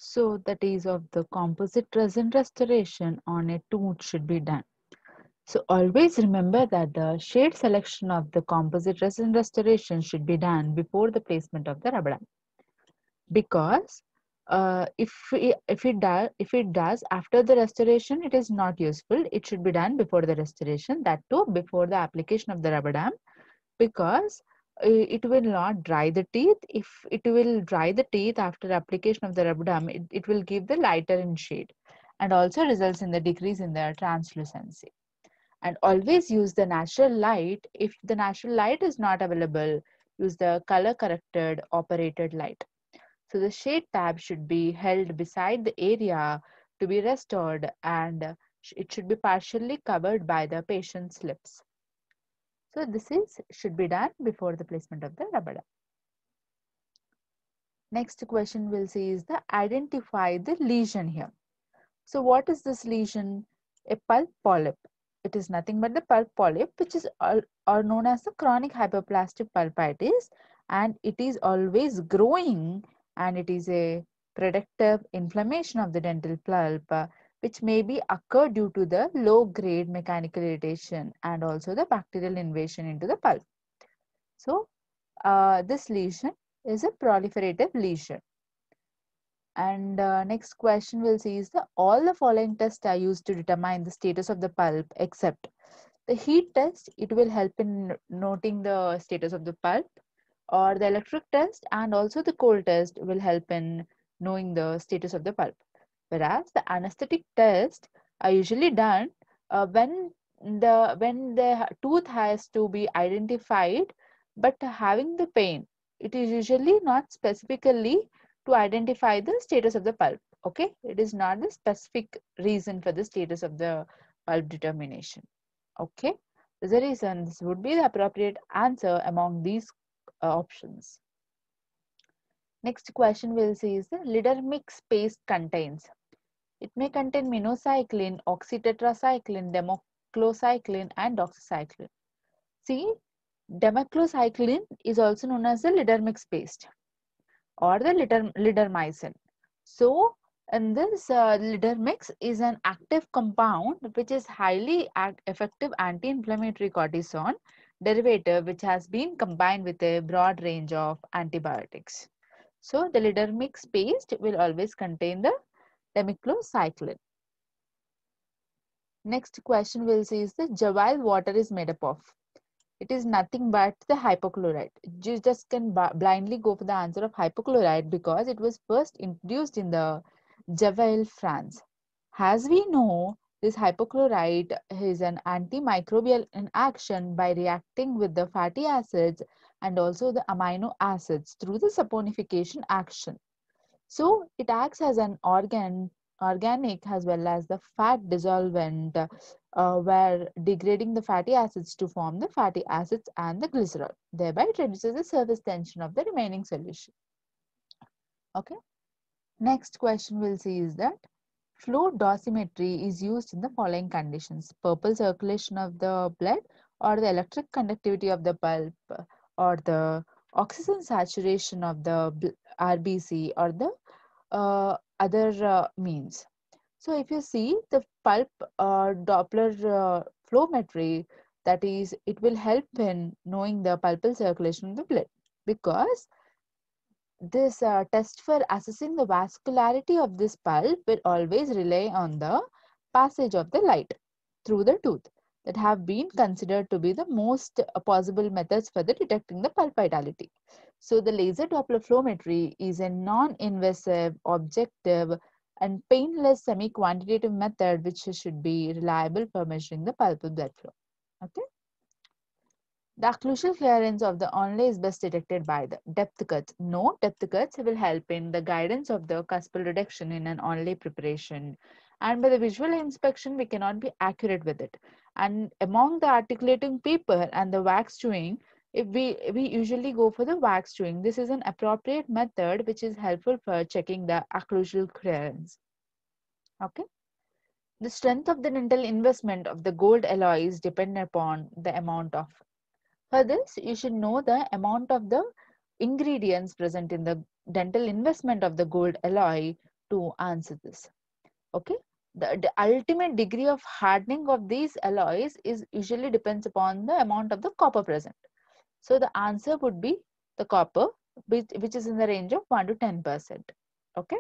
So that is of the composite resin restoration on a tooth should be done. So always remember that the shade selection of the composite resin restoration should be done before the placement of the rubber dam, because if it does after the restoration, it is not useful. It should be done before the restoration, that too before the application of the rubber dam, because it will not dry the teeth. If it will dry the teeth after application of the rubber dam, it will give the lighter in shade and also results in the decrease in the translucency. And always use the natural light. If the natural light is not available, use the color corrected operated light. So the shade tab should be held beside the area to be restored, and it should be partially covered by the patient's lips. So this is should be done before the placement of the rubber dam. Next question we'll see is the identify the lesion here. So what is this lesion? A pulp polyp. It is nothing but the pulp polyp, which is or known as the chronic hyperplastic pulpitis, and it is always growing, and it is a productive inflammation of the dental pulp, which may be occur due to the low grade mechanical irritation and also the bacterial invasion into the pulp. So this lesion is a proliferative lesion. And next question we'll see is the all the following tests are used to determine the status of the pulp except the heat test. It will help in noting the status of the pulp, or the electric test and also the cold test will help in knowing the status of the pulp. Whereas the anesthetic test are usually done when the tooth has to be identified, but having the pain. It is usually not specifically to identify the status of the pulp. Okay, it is not the specific reason for the status of the pulp determination. Okay, there's a reason this would be the appropriate answer among these options. Next question we'll see is the lidermic paste contains. It may contain minocycline, oxytetracycline, democlocycline, and doxycycline. See, democlocycline is also known as the lidermic paste or the lidermycin. So, and this lidermix is an active compound which is highly effective anti-inflammatory cortisone derivative, which has been combined with a broad range of antibiotics. So, the lidermix paste will always contain the demiclocycline. Next question we'll see is the Jawal water is made up of. It is nothing but the hypochlorite. You just can blindly go for the answer of hypochlorite because it was first introduced in the Javel, France. As we know, this hypochlorite is an antimicrobial in action by reacting with the fatty acids and also the amino acids through the saponification action. So it acts as an organic as well as the fat dissolvent, where degrading the fatty acids to form the fatty acids and the glycerol. Thereby it reduces the surface tension of the remaining solution. Okay. Next question we'll see is that flow dosimetry is used in the following conditions: purple circulation of the blood, or the electric conductivity of the pulp, or the oxygen saturation of the RBC, or the other means. So if you see the pulp Doppler flowmetry, that is, it will help in knowing the pulpal circulation of the blood, because this test for assessing the vascularity of this pulp will always rely on the passage of the light through the tooth, that have been considered to be the most possible methods for the detecting the pulp vitality. So the laser Doppler flowmetry is a non-invasive, objective, and painless semi-quantitative method which should be reliable for measuring the pulpal blood flow. Okay. The occlusal clearance of the onlay is best detected by the depth cuts. No, depth cuts will help in the guidance of the cuspal reduction in an onlay preparation. And by the visual inspection, we cannot be accurate with it. And among the articulating paper and the wax chewing, if we usually go for the wax chewing. This is an appropriate method which is helpful for checking the occlusal clearance. Okay. The strength of the dental investment of the gold alloys depend upon the amount of. For this, you should know the amount of the ingredients present in the dental investment of the gold alloy to answer this. Okay, the ultimate degree of hardening of these alloys is usually depends upon the amount of the copper present. So the answer would be the copper, which is in the range of 1 to 10%. Okay,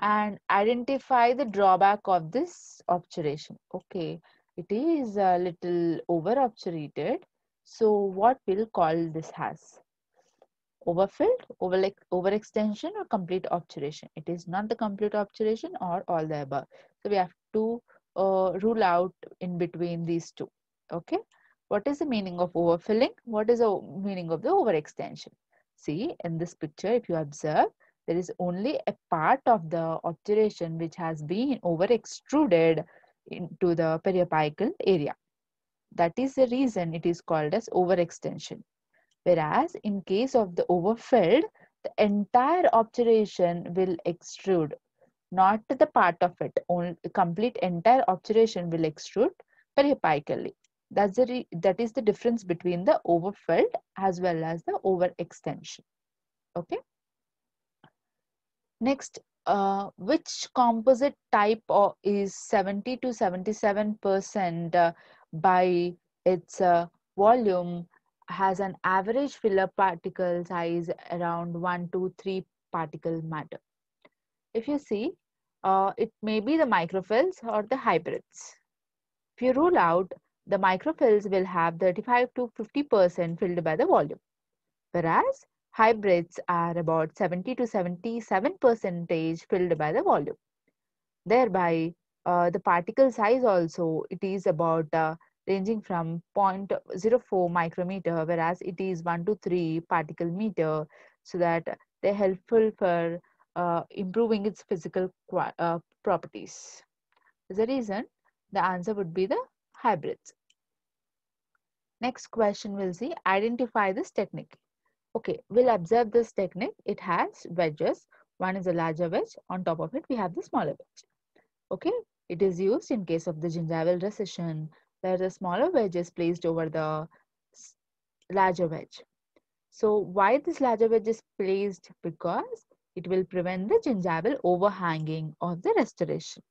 and identify the drawback of this obturation. Okay, it is a little over obturated. So what we'll call this as? Overfilled, overextension, or complete obturation. It is not the complete obturation or all the above. So we have to rule out in between these two. Okay. What is the meaning of overfilling? What is the meaning of the overextension? See, in this picture, if you observe, there is only a part of the obturation which has been over extruded into the periapical area. That is the reason it is called as overextension. Whereas in case of the overfilled, the entire obturation will extrude, not the part of it, only the complete entire obturation will extrude periapically. That is the difference between the overfilled as well as the overextension. Okay. Next, which composite type is 70 to 77% by its volume, has an average filler particle size around 1 to 3 particle matter? If you see, it may be the microfills or the hybrids. If you rule out, the microfills will have 35 to 50% filled by the volume, whereas hybrids are about 70 to 77% filled by the volume. Thereby, the particle size also, it is about ranging from 0.04 micrometer, whereas it is 1 to 3 particle meter, so that they're helpful for improving its physical properties. As a reason, the answer would be the hybrids. Next question we'll see, identify this technique. Okay, we'll observe this technique. It has wedges. One is a larger wedge. On top of it, we have the smaller wedge. Okay, it is used in case of the gingival recession, where the smaller wedge is placed over the larger wedge. So why this larger wedge is placed? Because it will prevent the gingival overhanging of the restoration.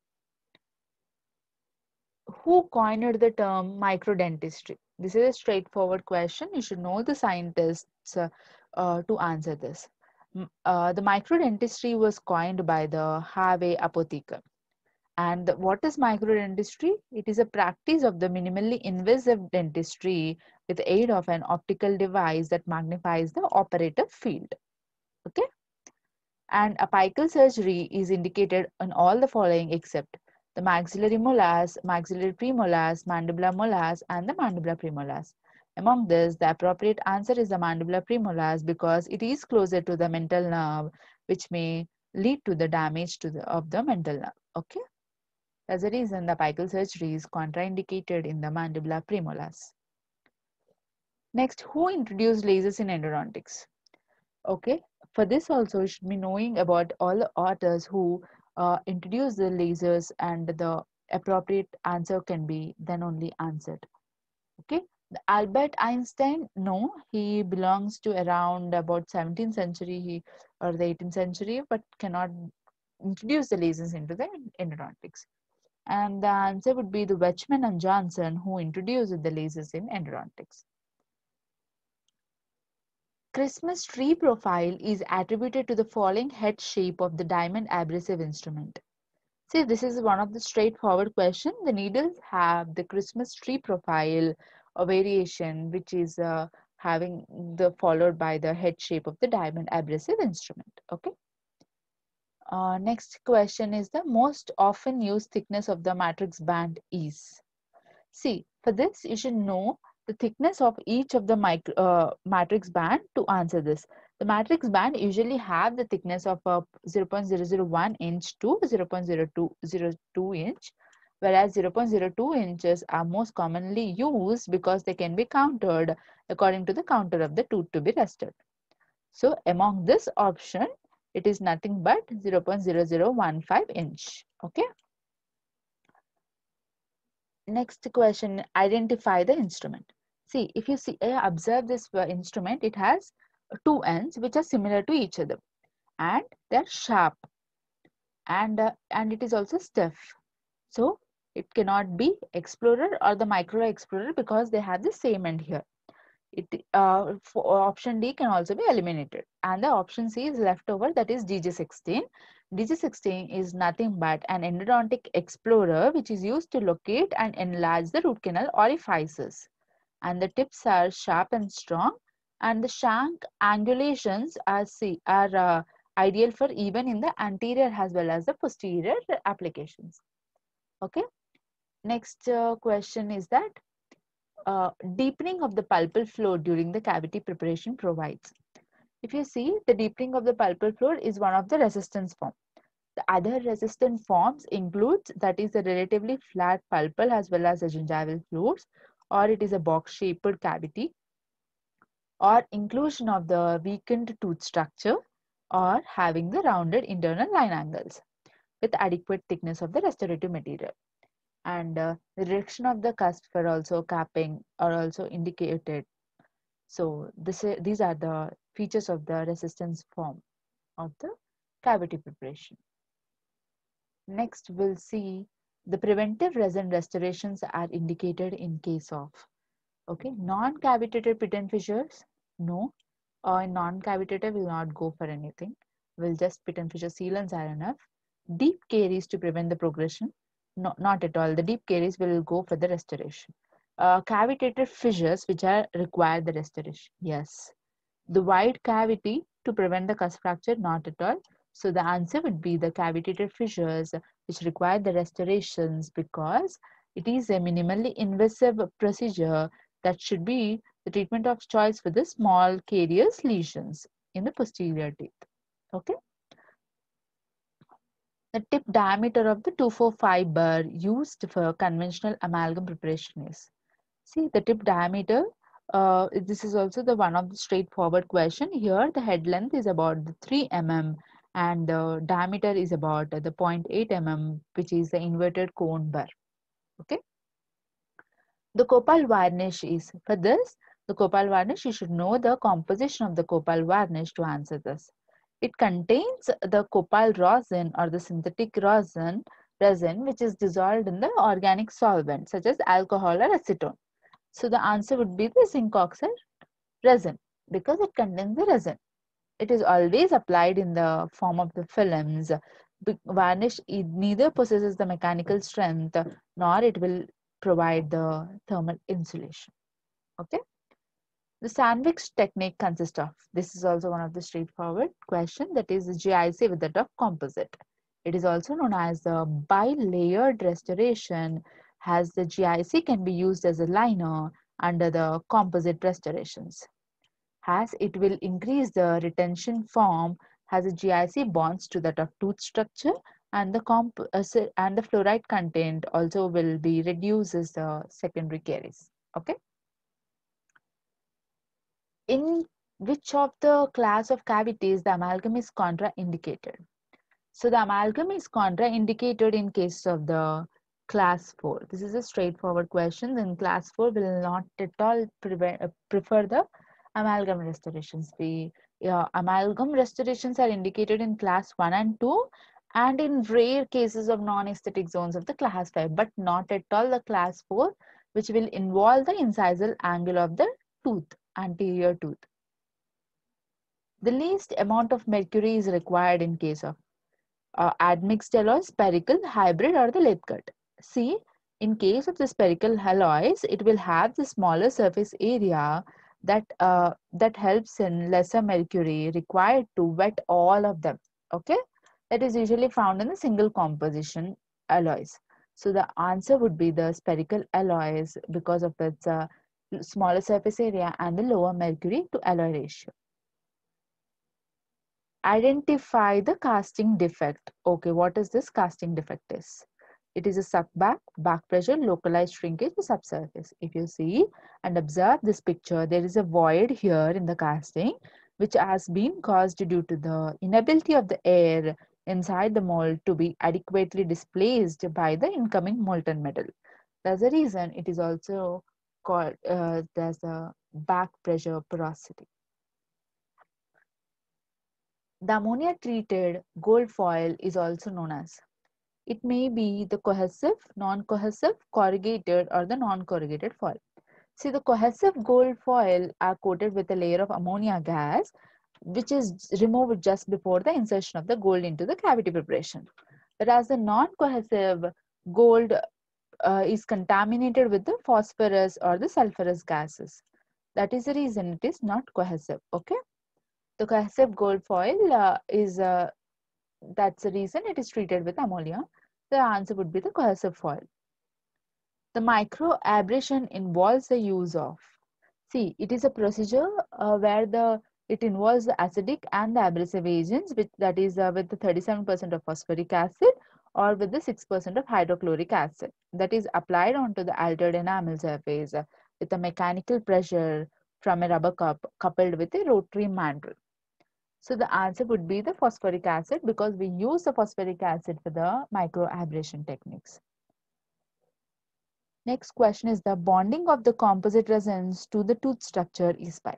Who coined the term microdentistry? This is a straightforward question. You should know the scientists to answer this. The microdentistry was coined by the Harvey Apotheker. And what is microdentistry? It is a practice of the minimally invasive dentistry with the aid of an optical device that magnifies the operative field. Okay. And apical surgery is indicated in all the following except the maxillary molars, maxillary premolars, mandibular molars, and the mandibular premolars. Among this, the appropriate answer is the mandibular premolars because it is closer to the mental nerve, which may lead to the damage of the mental nerve. Okay. As a reason, the apical surgery is contraindicated in the mandibular premolars. Next, who introduced lasers in endodontics? Okay, for this also you should be knowing about all the authors who introduced the lasers, and the appropriate answer can be then only answered. Okay, Albert Einstein, no, he belongs to around about 17th century or the 18th century, but cannot introduce the lasers into the endodontics. And the answer would be the Wechman and Johnson who introduced the lasers in endodontics. Christmas tree profile is attributed to the following head shape of the diamond abrasive instrument. See, this is one of the straightforward question. The needles have the Christmas tree profile or variation, which is having the followed by the head shape of the diamond abrasive instrument. Okay. Next question is the most often used thickness of the matrix band is. See, for this you should know the thickness of each of the matrix band to answer this. The matrix band usually have the thickness of 0.001 inch to 0.02 inch, whereas 0.02 inches are most commonly used because they can be counted according to the counter of the tooth to be rested. So among this option, it is nothing but 0.0015 inch. Okay. Next question, identify the instrument. See, if you see, observe this instrument, it has two ends which are similar to each other and they're sharp. and it is also stiff. So it cannot be explorer or the micro explorer because they have the same end here. For option D can also be eliminated, and the option C is left over, that is DG16. DG16 is nothing but an endodontic explorer which is used to locate and enlarge the root canal orifices, and the tips are sharp and strong, and the shank angulations are ideal for even in the anterior as well as the posterior applications. Okay. Next question is that deepening of the pulpal floor during the cavity preparation provides. If you see, the deepening of the pulpal floor is one of the resistance form. The other resistant forms includes, that is a relatively flat pulpal as well as the gingival floors, or it is a box-shaped cavity, or inclusion of the weakened tooth structure, or having the rounded internal line angles with adequate thickness of the restorative material. And the direction of the cusp for also capping are also indicated. So these are the features of the resistance form of the cavity preparation. Next, we'll see the preventive resin restorations are indicated in case of, okay, non-cavitated pit and fissures. No, non-cavitated will not go for anything. We'll just pit and fissure sealants are enough. Deep caries to prevent the progression. No, not at all. The deep caries will go for the restoration. Cavitated fissures which are require the restoration. Yes. The wide cavity to prevent the cusp fracture, not at all. So the answer would be the cavitated fissures which require the restorations because it is a minimally invasive procedure that should be the treatment of choice for the small carious lesions in the posterior teeth. Okay. The tip diameter of the 245 burr used for conventional amalgam preparation is. See the tip diameter. This is also the one of the straightforward question. Here the head length is about the 3 mm and the diameter is about the 0.8 mm, which is the inverted cone burr. Okay. The copal varnish is, for this, the copal varnish, you should know the composition of the copal varnish to answer this. It contains the copal rosin or the synthetic resin which is dissolved in the organic solvent such as alcohol or acetone. So the answer would be the zinc oxide resin because it contains the resin. It is always applied in the form of the films. Varnish neither possesses the mechanical strength nor it will provide the thermal insulation. Okay. The sandwich technique consists of, this is also one of the straightforward question, that is the GIC with that of composite. It is also known as the bi-layered restoration, as the GIC can be used as a liner under the composite restorations. As it will increase the retention form, as a GIC bonds to that of tooth structure, and the fluoride content also will be reduces the secondary caries. Okay. In which of the class of cavities the amalgam is contraindicated? So the amalgam is contraindicated in case of the class 4. This is a straightforward question. Then class 4 will not at all prefer the amalgam restorations. Amalgam restorations are indicated in class 1 and 2 and in rare cases of non-aesthetic zones of the class 5, but not at all the class 4, which will involve the incisal angle of the tooth, anterior tooth. The least amount of mercury is required in case of admixed alloy, spherical, hybrid, or the lathe cut. See, in case of the spherical alloys, it will have the smaller surface area that helps in lesser mercury required to wet all of them. Okay, that is usually found in the single composition alloys. So the answer would be the spherical alloys because of its smaller surface area and the lower mercury to alloy ratio. Identify the casting defect. Okay, what is this casting defect is? It is a suck back pressure, localized shrinkage, the subsurface. If you see and observe this picture, there is a void here in the casting which has been caused due to the inability of the air inside the mold to be adequately displaced by the incoming molten metal. That's the reason it is also called there's a back pressure porosity. The ammonia treated gold foil is also known as. It may be the cohesive, non-cohesive, corrugated or the non-corrugated foil. See, the cohesive gold foil are coated with a layer of ammonia gas which is removed just before the insertion of the gold into the cavity preparation. Whereas the non-cohesive gold is contaminated with the phosphorus or the sulfurous gases. That is the reason it is not cohesive. Okay. The cohesive gold foil that's the reason it is treated with ammonia. The answer would be the cohesive foil. The microabrasion involves the use of. See, it is a procedure where it involves the acidic and the abrasive agents, which that is with the 37% of phosphoric acid or with the 6% of hydrochloric acid that is applied onto the altered enamel surface with a mechanical pressure from a rubber cup coupled with a rotary mandrel. So the answer would be the phosphoric acid because we use the phosphoric acid for the microabrasion techniques. Next question is the bonding of the composite resins to the tooth structure is by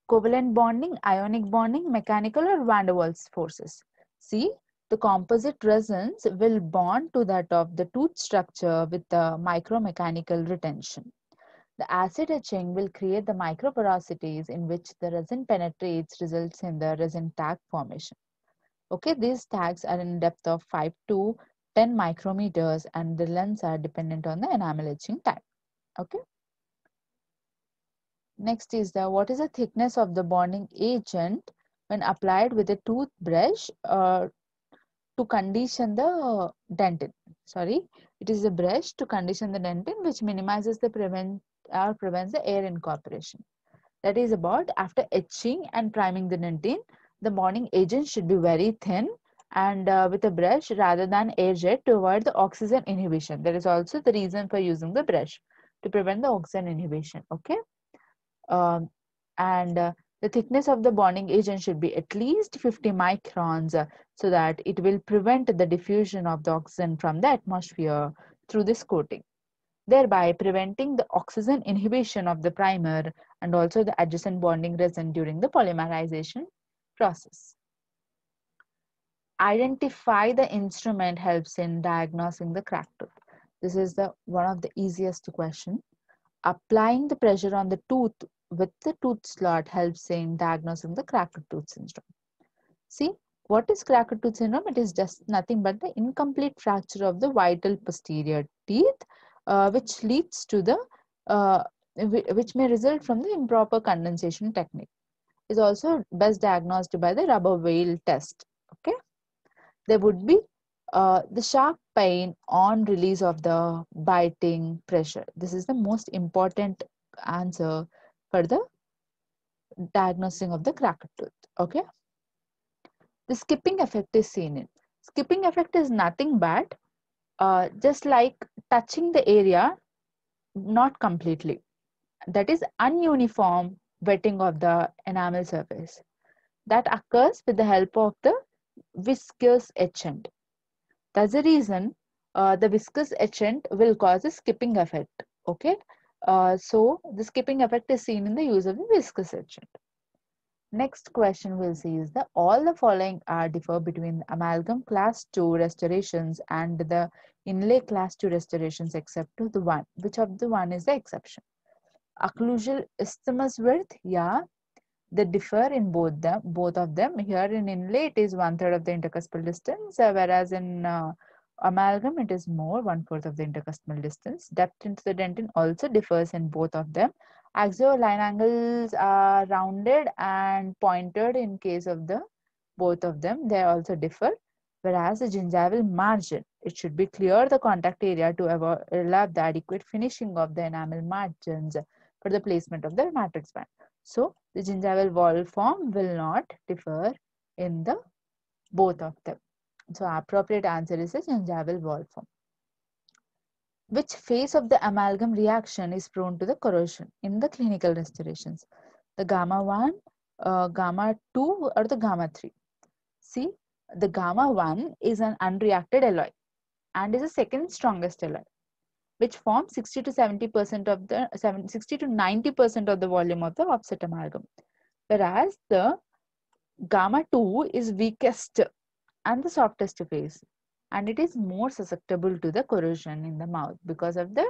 covalent bonding, ionic bonding, mechanical or van der Waals forces. See, the composite resins will bond to that of the tooth structure with the micromechanical retention. The acid etching will create the microporosities in which the resin penetrates, results in the resin tag formation. Okay, these tags are in depth of 5 to 10 micrometers and the lengths are dependent on the enamel etching time. Okay. Next is what is the thickness of the bonding agent when applied with a toothbrush to condition the dentin. Sorry, it is a brush to condition the dentin which minimizes the prevents the air incorporation. That is about after etching and priming the dentin, the bonding agent should be very thin and with a brush rather than air jet to avoid the oxygen inhibition. There is also the reason for using the brush to prevent the oxygen inhibition. Okay. Um, and the thickness of the bonding agent should be at least 50 microns so that it will prevent the diffusion of the oxygen from the atmosphere through this coating, thereby preventing the oxygen inhibition of the primer and also the adjacent bonding resin during the polymerization process. Identify the instrument helps in diagnosing the cracked tooth. This is one of the easiest question. Applying the pressure on the tooth with the tooth slot helps in diagnosing the cracked tooth syndrome. See, what is cracked tooth syndrome? It is just nothing but the incomplete fracture of the vital posterior teeth, which leads to the which may result from the improper condensation technique. Is also best diagnosed by the rubber veil test. Okay, there would be the sharp pain on release of the biting pressure. This is the most important answer for the diagnosing of the cracked tooth. Okay. The skipping effect is seen in. Skipping effect is nothing but just like touching the area, not completely. That is ununiform wetting of the enamel surface. That occurs with the help of the viscous etchant. That's the reason the viscous etchant will cause a skipping effect. Okay. So the skipping effect is seen in the use of the viscous etchant. Next question we'll see is all the following are differ between amalgam class 2 restorations and the inlay class 2 restorations except to the one. Which of the one is the exception? Occlusal isthmus width, yeah, they differ in both of them. Here in inlay it is 1/3 of the intercuspal distance, whereas in amalgam it is more 1/4 of the intercuspal distance. Depth into the dentin also differs in both of them. Axial line angles are rounded and pointed in case of the both of them. They also differ. Whereas the gingival margin, it should be clear the contact area to allow the adequate finishing of the enamel margins for the placement of the matrix band. So the gingival wall form will not differ in the both of them. So appropriate answer is the gingival wall form. Which phase of the amalgam reaction is prone to the corrosion in the clinical restorations? The gamma 1, gamma 2 or the gamma 3? See, the gamma 1 is an unreacted alloy and is the second strongest alloy, which forms 60 to 70% of the 60 to 90% of the volume of the offset amalgam. Whereas the Gamma 2 is weakest and the softest phase, and it is more susceptible to the corrosion in the mouth because of the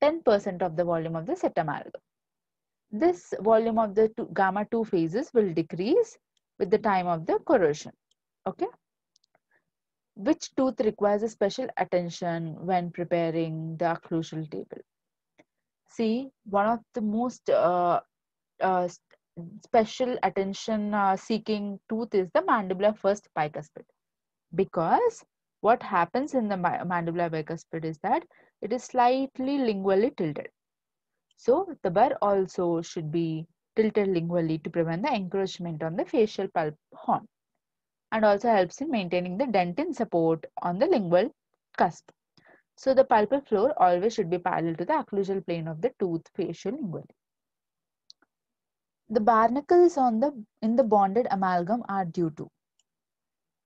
10% of the volume of the set amalgam. This volume of the gamma 2 phases will decrease with the time of the corrosion. Okay. Which tooth requires a special attention when preparing the occlusal table? See, one of the most uh, special attention seeking tooth is the mandibular first bicuspid, because what happens in the mandibular bicuspid is that it is slightly lingually tilted. So the burr also should be tilted lingually to prevent the encroachment on the facial pulp horn, and also helps in maintaining the dentin support on the lingual cusp. So the pulpal floor always should be parallel to the occlusal plane of the tooth facial lingually. The barnacles in the bonded amalgam are due to,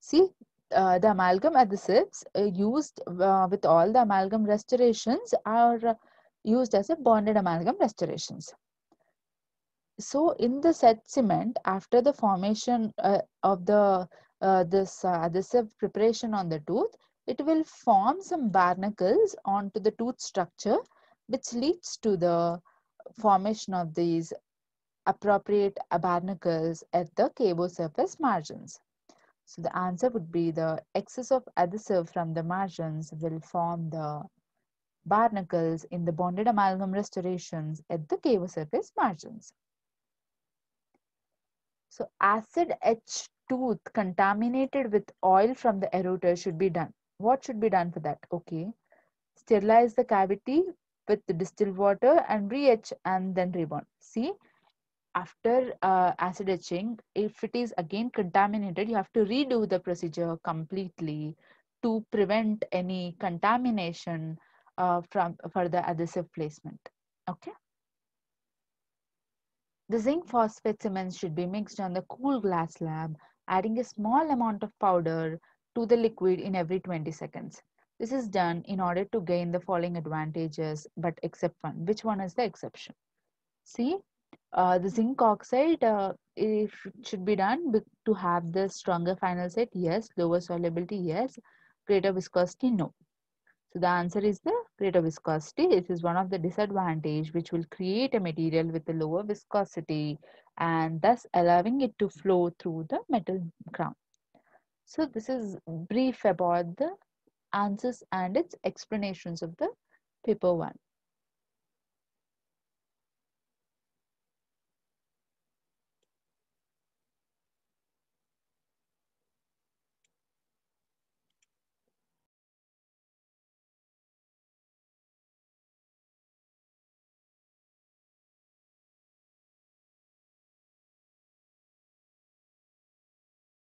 see, the amalgam adhesives used with all the amalgam restorations are used as a bonded amalgam restorations. So in the set cement, after the formation of the this adhesive preparation on the tooth, it will form some barnacles onto the tooth structure, which leads to the formation of these appropriate barnacles at the cavo surface margins. So the answer would be the excess of adhesive from the margins will form the barnacles in the bonded amalgam restorations at the cavo surface margins. So acid etched tooth contaminated with oil from the eroder should be done. What should be done for that? Okay. Sterilize the cavity with the distilled water and re-etch and then rebond. See, after acid etching, if it is again contaminated, you have to redo the procedure completely to prevent any contamination for the adhesive placement. Okay. The zinc phosphate cements should be mixed on the cool glass slab, adding a small amount of powder to the liquid in every 20 seconds. This is done in order to gain the following advantages, but except one. Which one is the exception? See, the zinc oxide, it should be done to have the stronger final set, yes. Lower solubility, yes. Greater viscosity, no. So the answer is the greater viscosity. This is one of the disadvantage which will create a material with a lower viscosity and thus allowing it to flow through the metal crown. So this is brief about the answers and its explanations of the paper 1.